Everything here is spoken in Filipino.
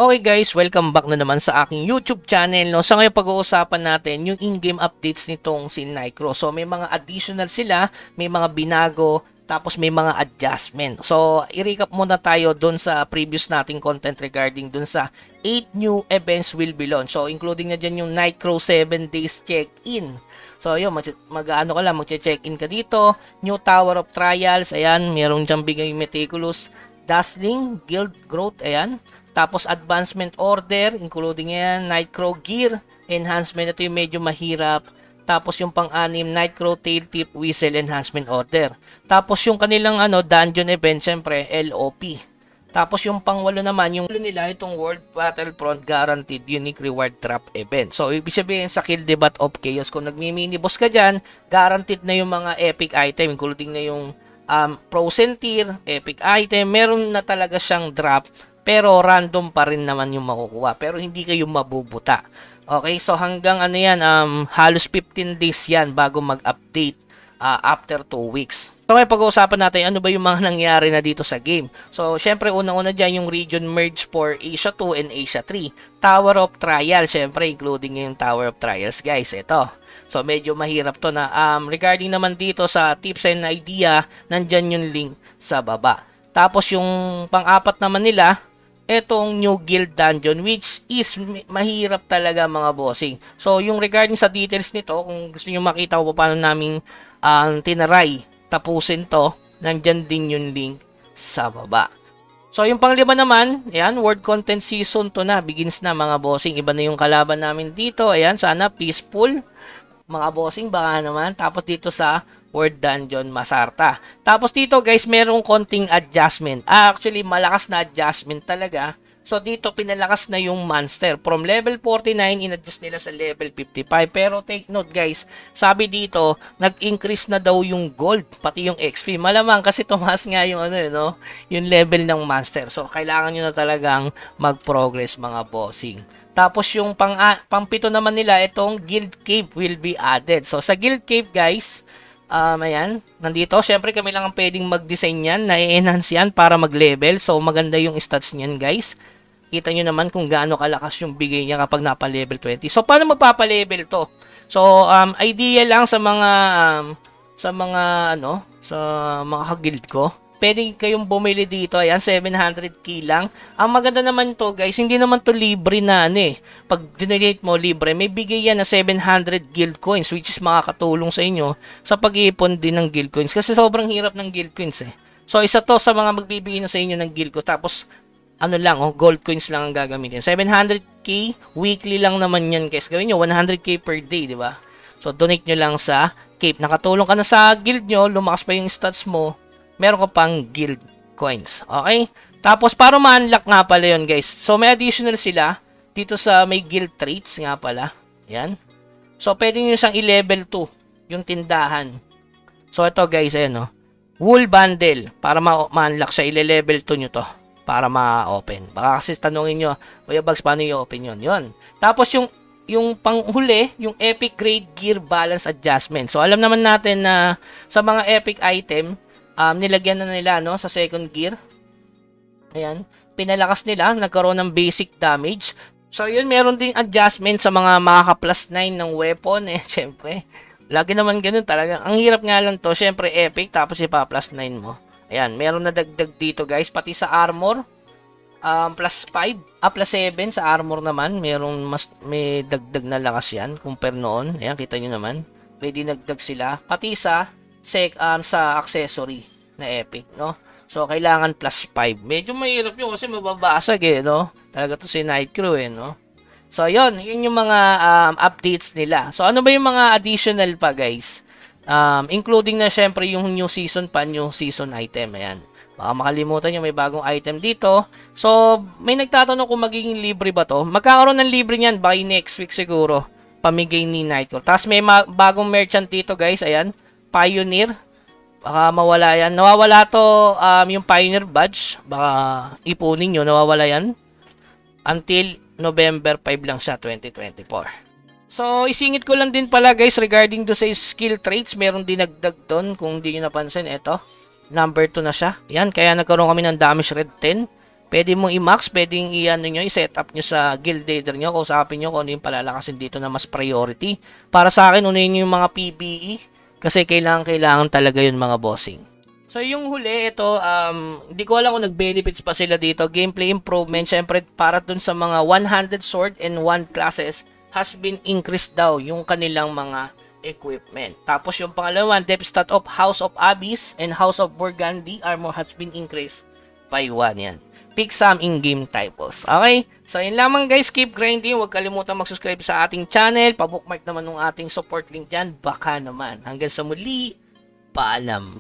Okay guys, welcome back na naman sa aking YouTube channel. No? Sa ngayon pag-uusapan natin yung in-game updates nitong si Nycro. So may mga additional sila, may mga binago, tapos may mga adjustment. So i-recap muna tayo dun sa previous nating content regarding dun sa 8 new events will be launched. So including na dyan yung Nycro 7 days check-in. So yun, mag-ano ka lang, mag-check-in ka dito. New Tower of Trials, ayan, meron dyan bigay Meticulous, Dazzling, Guild Growth, ayan. Tapos advancement order, including yan, Nycro gear, enhancement, ito yung medyo mahirap. Tapos yung pang-anim, Nycro tail tip whistle enhancement order. Tapos yung kanilang dungeon event, syempre, LOP. Tapos yung pang-walo naman, yung nila itong World Battlefront Guaranteed Unique Reward Trap Event. So, ibig sabihin sa Kill the Bat of Chaos, kung nagmi-mini boss ka dyan, guaranteed na yung mga epic item, including na yung Frozen Tier, epic item, meron na talaga siyang drop. Pero random pa rin naman yung makukuha. Pero hindi kayo mabubuta. Okay, so hanggang halos 15 days yan bago mag-update after 2 weeks. So may pag-uusapan natin ano ba yung mga nangyari na dito sa game. So syempre unang-una dyan yung region merge for Asia 2 and Asia 3. Tower of Trials, syempre including yung Tower of Trials guys. Ito. So medyo mahirap to na. Regarding naman dito sa tips and idea, nandyan yung link sa baba. Tapos yung pang-apat naman nila, etong new guild dungeon which is mahirap talaga mga bossing. So yung regarding sa details nito, kung gusto niyo makita kung paano namin tinaray tapusin to, nandyan din yung link sa baba. So yung panglima naman, ayan, World Content Season 2 na, begins na mga bossing. Iba na yung kalaban namin dito. Ayan, sana peaceful mga bossing, baka naman. Tapos dito sa World Dungeon Masarta. Tapos dito guys, merong konting adjustment. Actually, malakas na adjustment talaga. So dito, pinalakas na yung monster. From level 49, in-adjust nila sa level 55. Pero take note guys, sabi dito, nag-increase na daw yung gold, pati yung XP. Malamang kasi tumaas nga yung yung level ng monster. So kailangan nyo na talagang mag-progress mga bossing. Tapos yung pang-pito naman nila, itong Guild Cave will be added. So sa Guild Cave guys, ayan, nandito, syempre kami lang ang pwedeng mag-design yan, na-enhance yan para mag-level. So, maganda yung stats niyan, guys. Kita nyo naman kung gaano kalakas yung bigay niya kapag napa-level 20. So, paano magpapa-level to? So, idea lang sa mga, sa mga ka-guild ko. Pwede kayong bumili dito. Ayan, 700k lang. Ang maganda naman to guys, hindi naman to libre na Pag donate mo libre, may bigay yan na 700 guild coins which is makakatulong sa inyo sa pag-iipon din ng guild coins. Kasi sobrang hirap ng guild coins So isa to sa mga magbibigay na sa inyo ng guild coins. Tapos gold coins lang ang gagamitin. 700k, weekly lang naman yan guys. Gawin nyo, 100k per day, di ba? So donate nyo lang sa Cape. Nakatulong ka na sa guild nyo, lumakas pa yung stats mo, meron ka pang guild coins. Okay? Tapos, para ma-unlock nga pala yun, guys. So, may additional sila dito sa may guild traits nga pala. Yan. So, pwede nyo siyang i-level 2 yung tindahan. So, ito guys, ayan Wool bundle. Para ma-unlock siya, i-level 2 nyo to. Para ma-open. Baka kasi tanongin nyo, Kuya Bugs, paano i-open yun? Yun. Tapos, yung panghuli, yung Epic Grade Gear Balance Adjustment. So, alam naman natin na sa mga Epic item, nilagyan na nila sa second gear. Ayan, pinalakas nila, nagkaroon ng basic damage. So yun, meron ding adjustment sa mga makaka-plus 9 ng weapon syempre. Lagi naman ganun talaga. Ang hirap nga lang to, syempre epic tapos ipa-plus 9 mo. Ayan, meron na dagdag dito guys, pati sa armor. Plus 5, plus 7 sa armor naman, may dagdag na lakas yan compare noon. Ayan, kita nyo naman. May dinagdag sila pati sa accessory na epic, So, kailangan plus 5. Medyo mahirap yun kasi mababasag, Talaga to si Nycro, So, yun yung mga updates nila. So, ano ba yung mga additional pa, guys? Including na, syempre, yung new season item, ayan. Baka makalimutan nyo, may bagong item dito. So, may nagtatanong kung magiging libre ba to. Magkakaroon ng libre niyan by next week siguro. Pamigay ni Nycro. Tapos, may bagong merchant dito, guys, ayan. Pioneer. Baka mawala yan. Nawawala to yung Pioneer badge. Baka ipunin nyo. Nawawala yan. Until November 5 lang siya, 2024. So, isingit ko lang din pala guys regarding do sa skill traits. Meron din nagdag doon. Kung di nyo napansin, ito. Number 2 na siya. Yan, kaya nagkaroon kami ng damage red 10. Pwede mong i-max, pwedeng i-ano nyo, i-set up nyo sa guild leader nyo, kausapin nyo kung ano yung palalakasin dito na mas priority. Para sa akin, unahin nyo yung mga PBE, kasi kailangan talaga yun mga bossing. So yung huli, ito, hindi ko alam kung nag-benefits pa sila dito. Gameplay improvement, syempre para dun sa mga 100 sword and 1 classes has been increased daw yung kanilang mga equipment. Tapos yung pangalawa, depth stat of House of Abyss and House of Burgundy armor has been increased by 1 yan. Pick some in-game typos. Okay? So, yun lamang guys. Keep grinding. Huwag kalimutan mag-subscribe sa ating channel. Pabookmark naman ng ating support link dyan. Baka naman. Hanggang sa muli. Paalam.